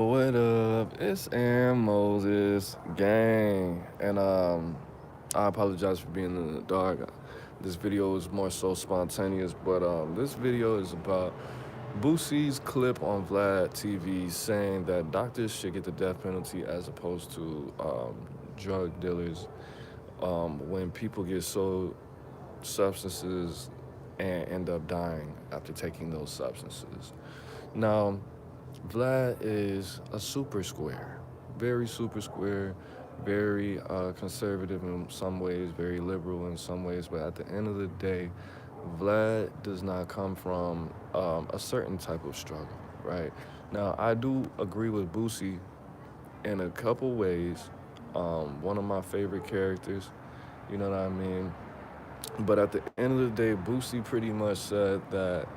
What up? It's Aaron Moses gang, and I apologize for being in the dark. This video is more so spontaneous, but this video is about Boosie's clip on VladTV saying that doctors should get the death penalty as opposed to drug dealers when people get sold substances and end up dying after taking those substances. Now, Vlad is a super square, very super square, very conservative in some ways, very liberal in some ways. But at the end of the day, Vlad does not come from a certain type of struggle, right? Now, I do agree with Boosie in a couple ways. One of my favorite characters, you know what I mean? But at the end of the day, Boosie pretty much said that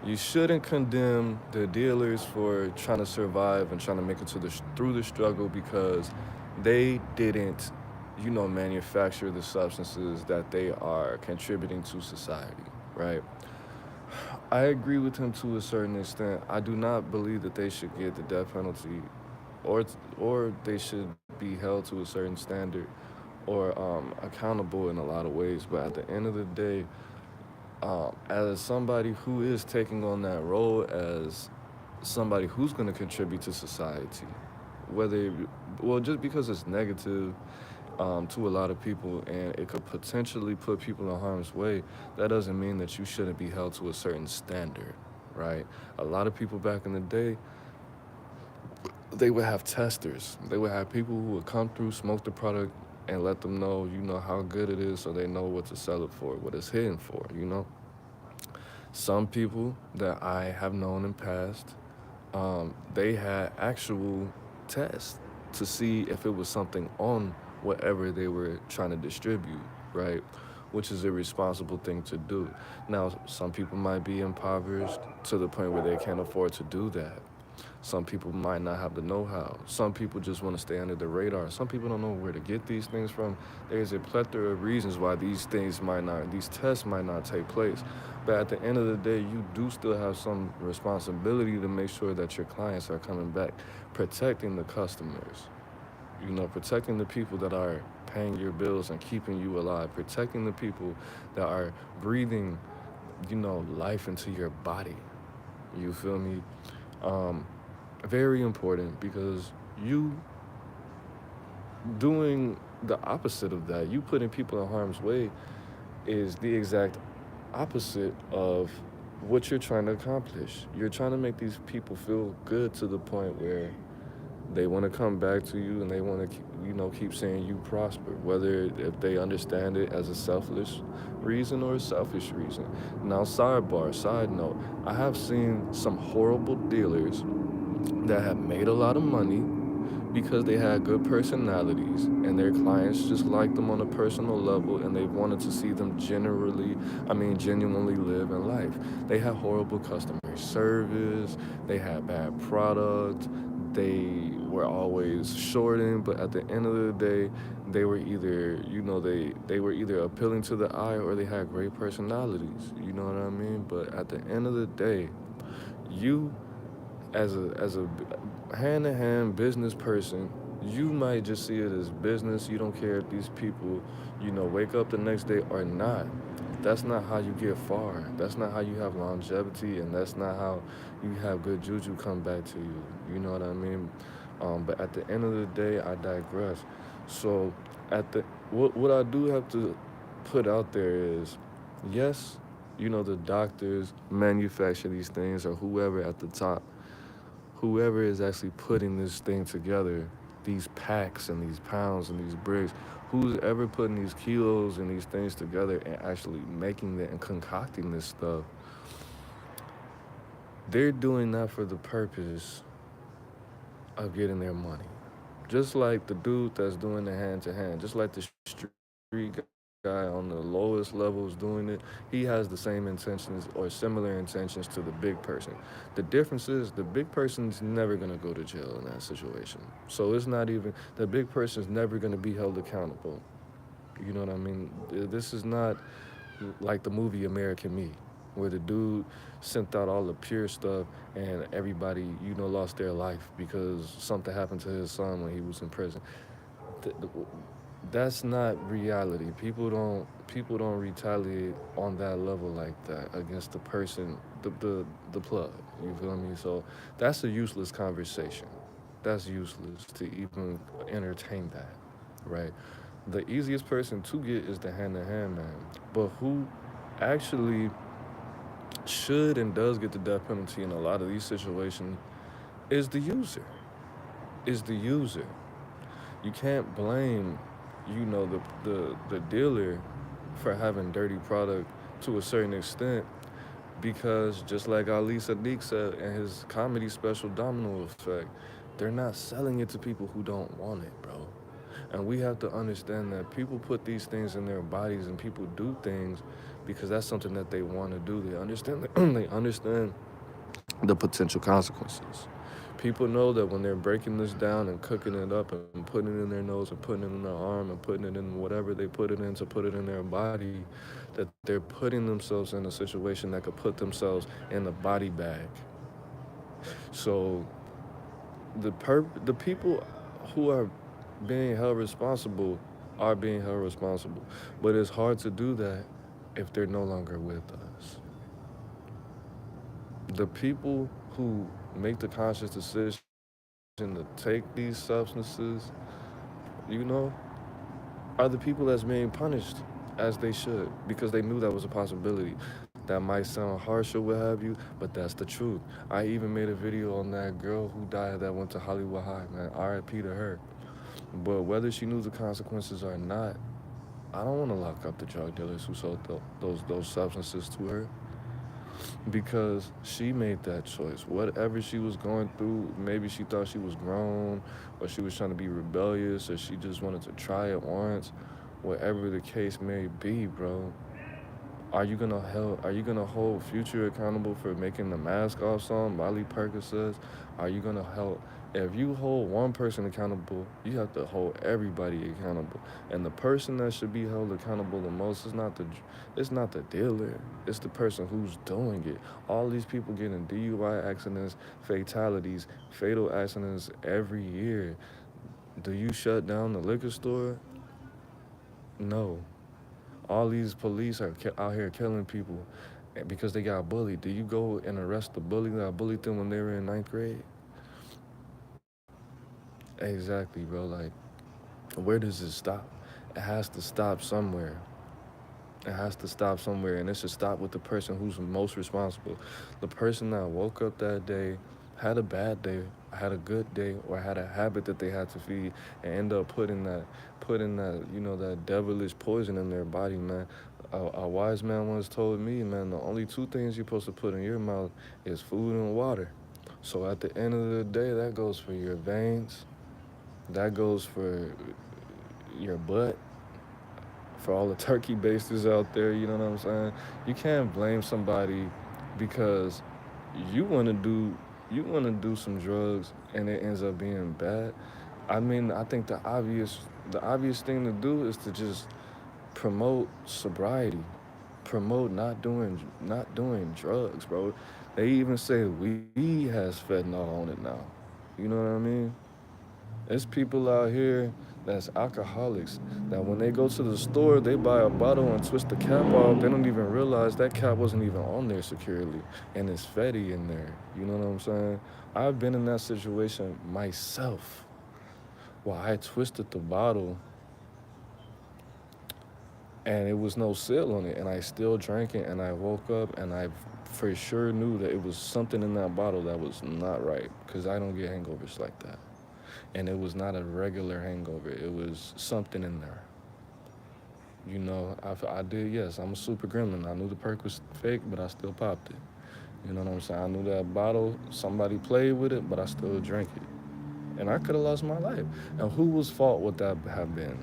you shouldn't condemn the dealers for trying to survive and trying to make it through the struggle because they didn't, manufacture the substances that they are contributing to society, right? I agree with him to a certain extent. I do not believe that they should get the death penalty, or they should be held to a certain standard or accountable in a lot of ways. But at the end of the day, as somebody who is taking on that role as somebody who's going to contribute to society, whether, well, just because it's negative to a lot of people and it could potentially put people in harm's way, that doesn't mean that you shouldn't be held to a certain standard, right? A lot of people back in the day, they would have testers. They would have people who would come through, smoke the product, and let them know, how good it is so they know what to sell it for, what it's hidden for. Some people that I have known in past, they had actual tests to see if it was something on whatever they were trying to distribute, right? Which is a responsible thing to do. Now, some people might be impoverished to the point where they can't afford to do that. Some people might not have the know-how. Some people just want to stay under the radar. Some people don't know where to get these things from. There's a plethora of reasons why these tests might not take place. But at the end of the day, you do still have some responsibility to make sure that your clients are coming back, protecting the customers, protecting the people that are paying your bills and keeping you alive, protecting the people that are breathing, life into your body. You feel me? Um, Very important because you doing the opposite of that, you putting people in harm's way, is the exact opposite of what you're trying to accomplish. You're trying to make these people feel good to the point where they want to come back to you and they want to keep seeing you prosper, whether if they understand it as a selfless reason or a selfish reason. Now, side note, I have seen some horrible dealers that have made a lot of money because they had good personalities and their clients just liked them on a personal level and they wanted to see them genuinely live in life. They had horrible customer service, they had bad product, they were always shorting, but at the end of the day, they were either, they were either appealing to the eye or they had great personalities. You know what I mean? But at the end of the day, you as a hand to hand business person, you might just see it as business. You don't care if these people, wake up the next day or not. That's not how you get far. That's not how you have longevity, and that's not how you have good juju come back to you. You know what I mean? But at the end of the day, I digress. So, what I do have to put out there is, yes, the doctors manufacture these things or whoever at the top, whoever is actually putting this thing together, these packs and these pounds and these bricks, who's ever putting these kilos and these things together and actually making it and concocting this stuff, they're doing that for the purpose of getting their money. Just like the dude that's doing the hand to hand, just like the street guy on the lowest levels doing it, he has the same intentions or similar intentions to the big person. The difference is the big person's never gonna go to jail in that situation. So it's not even the big person's never gonna be held accountable. You know what I mean? This is not like the movie American Me. where the dude sent out all the pure stuff and everybody, lost their life because something happened to his son when he was in prison. Th- th- That's not reality. People don't retaliate on that level like that against the person, the plug. You feel me? So that's a useless conversation. That's useless to even entertain that, right? The easiest person to get is the hand to hand man. But who actually should and does get the death penalty in a lot of these situations is the user. Is the user. You can't blame, the dealer for having dirty product to a certain extent because just like Ali Sadiq said in his comedy special Domino Effect, they're not selling it to people who don't want it, bro. And we have to understand that people put these things in their bodies and people do things because that's something that they want to do. They understand they understand the potential consequences. People know that when they're breaking this down and cooking it up and putting it in their nose and putting it in their arm and putting it in whatever they put it in to put it in their body, that they're putting themselves in a situation that could put themselves in a body bag. So the people who are being held responsible are being held responsible, but it's hard to do that if they're no longer with us. The people who make the conscious decision to take these substances, you know, are the people that's being punished as they should because they knew that was a possibility. That might sound harsh or what have you, but that's the truth. I even made a video on that girl who died that went to Hollywood High, man. RIP to her. But whether she knew the consequences or not, I don't want to lock up the drug dealers who sold those substances to her because she made that choice. Whatever she was going through, maybe she thought she was grown, or she was trying to be rebellious, or she just wanted to try it once. Whatever the case may be, bro. Are you gonna hold Future accountable for making the mask off song? Miley Perkins says. Are you gonna hold? If you hold one person accountable, you have to hold everybody accountable. And the person that should be held accountable the most is not the dealer. It's the person who's doing it. All these people getting DUI accidents, fatalities, fatal accidents every year. Do you shut down the liquor store? No. All these police are out here killing people because they got bullied. Do you go and arrest the bully that bullied them when they were in ninth grade? Exactly, bro. Like, where does it stop? It has to stop somewhere. It has to stop somewhere, and it should stop with the person who's most responsible. The person that woke up that day, had a bad day, had a good day, or had a habit that they had to feed, and end up putting that, that devilish poison in their body, man. A wise man once told me, man, the only two things you're supposed to put in your mouth is food and water. So at the end of the day, that goes for your veins, that goes for your butt, for all the turkey basters out there, you know what I'm saying? You can't blame somebody because you want to do some drugs and it ends up being bad. I mean, I think the obvious thing to do is to just promote sobriety, promote not doing drugs, bro. They even say weed has fentanyl on it now. You know what I mean? There's people out here that's alcoholics that when they go to the store, they buy a bottle and twist the cap off. They don't even realize that cap wasn't even on there securely, and it's fatty in there. You know what I'm saying? I've been in that situation myself. Well, I twisted the bottle and it was no seal on it, and I still drank it, and I woke up and I for sure knew that it was something in that bottle that was not right because I don't get hangovers like that. And it was not a regular hangover. It was something in there. I did, yes, I'm a super gremlin. I knew the perk was fake, but I still popped it. You know what I'm saying? I knew that bottle, somebody played with it, but I still drank it. And I could have lost my life. And who was fault would that have been?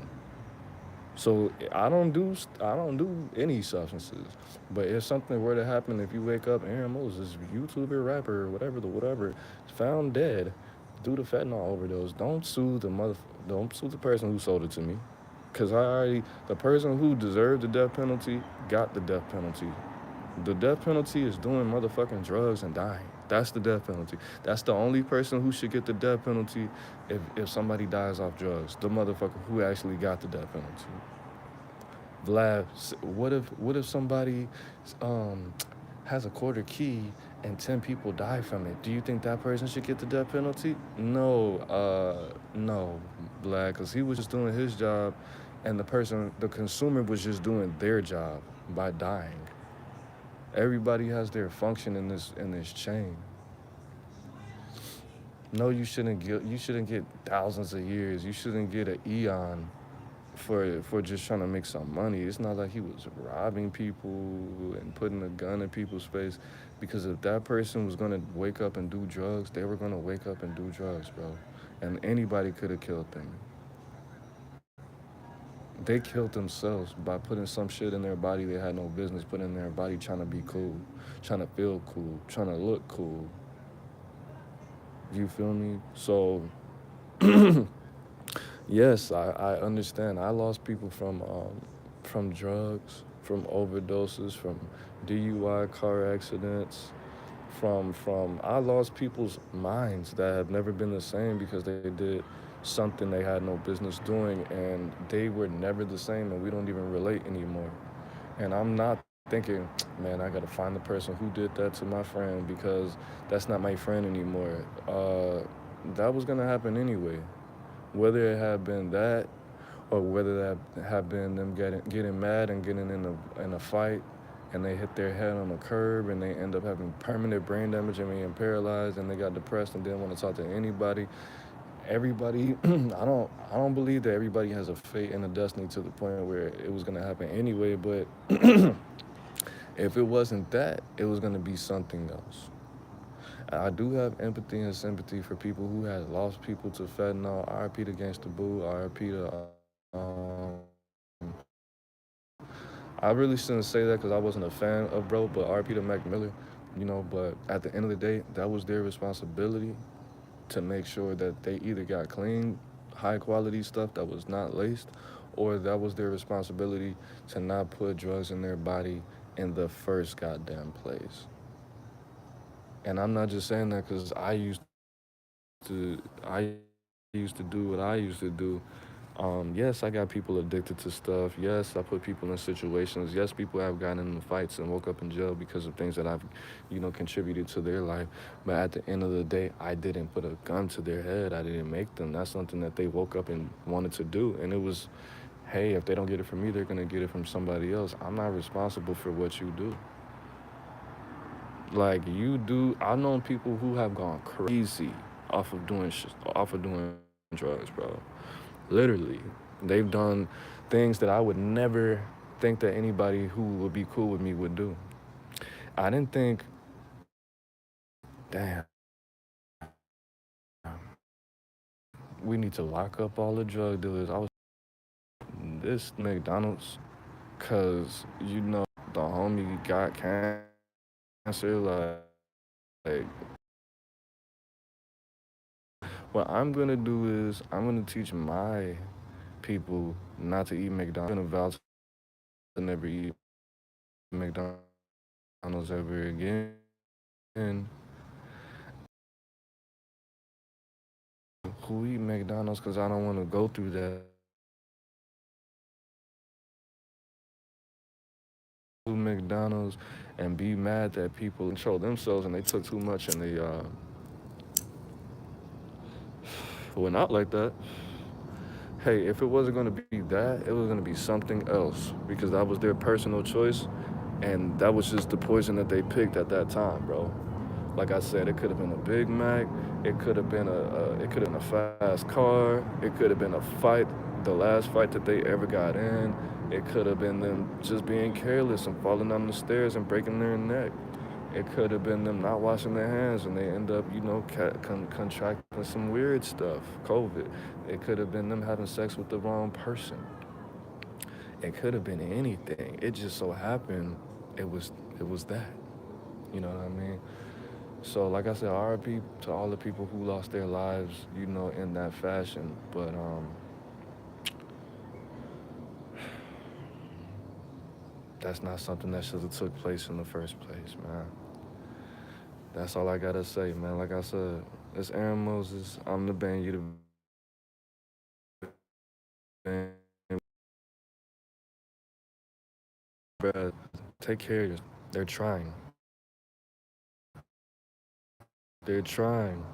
So I don't do any substances. But if something were to happen, if you wake up, Aaron Moses, YouTuber, rapper, whatever, found dead due to fentanyl overdose, don't sue the person who sold it to me, cause the person who deserved the death penalty got the death penalty. The death penalty is doing motherfucking drugs and dying. That's the death penalty. That's the only person who should get the death penalty if somebody dies off drugs. The motherfucker who actually got the death penalty. Vlad, what if somebody um, has a quarter key and 10 people die from it? Do you think that person should get the death penalty? No, no, Vlad, because he was just doing his job, and the consumer was just doing their job by dying. Everybody has their function in this chain. No, you shouldn't get thousands of years. You shouldn't get an eon for just trying to make some money. It's not like he was robbing people and putting a gun in people's face. Because if that person was gonna wake up and do drugs, they were gonna wake up and do drugs, bro. And anybody could have killed them. They killed themselves by putting some shit in their body they had no business putting in their body, trying to be cool, trying to feel cool, trying to look cool. You feel me? So yes, I understand. I lost people from drugs, from overdoses, from DUI car accidents, from I lost people's minds that have never been the same because they did something they had no business doing, and they were never the same, and we don't even relate anymore. And I'm not thinking, man, I gotta find the person who did that to my friend because that's not my friend anymore. That was gonna happen anyway, whether it had been that or whether that had been them getting mad and getting in a fight, and they hit their head on a curb and they end up having permanent brain damage and being paralyzed, and they got depressed and didn't want to talk to anybody. Everybody, I don't believe that everybody has a fate and a destiny to the point where it was gonna happen anyway. But if it wasn't that, it was gonna be something else. I do have empathy and sympathy for people who had lost people to fentanyl. RIP to Gangsta Boo. RIP to I really shouldn't say that because I wasn't a fan of bro, but RP to Mac Miller, but at the end of the day, that was their responsibility to make sure that they either got clean, high quality stuff that was not laced, or that was their responsibility to not put drugs in their body in the first goddamn place. And I'm not just saying that because I used to do what I used to do. Yes, I got people addicted to stuff. Yes, I put people in situations. Yes, people have gotten in fights and woke up in jail because of things that I've, contributed to their life. But at the end of the day, I didn't put a gun to their head. I didn't make them. That's something that they woke up and wanted to do. And it was, hey, if they don't get it from me, they're gonna get it from somebody else. I'm not responsible for what you do. Like you do, I've known people who have gone crazy off of doing drugs, bro. Literally, they've done things that I would never think that anybody who would be cool with me would do. I didn't think, damn, we need to lock up all the drug dealers. I was this McDonald's, cause the homie got cancer. Like what I'm gonna do is I'm gonna teach my people not to eat McDonald's. I'm gonna vow to never eat McDonald's ever again. And who eat McDonald's because I don't want to go through that. McDonald's and be mad that people control themselves and they took too much and they went out like that. Hey, if it wasn't going to be that, it was going to be something else because that was their personal choice, and that was just the poison that they picked at that time, bro. Like I said, it could have been a Big Mac, it could have been a fast car, it could have been a fight, the last fight that they ever got in. It could have been them just being careless and falling down the stairs and breaking their neck. It could have been them not washing their hands and they end up, contracting some weird stuff, COVID. It could have been them having sex with the wrong person. It could have been anything. It just so happened it was that. You know what I mean? So like I said, RIP to all the people who lost their lives, in that fashion. But that's not something that should have took place in the first place, man. That's all I gotta say, man. Like I said, it's Aaron Moses. I'm the band. You the band. Bruh, take care of yourself. They're trying. They're trying.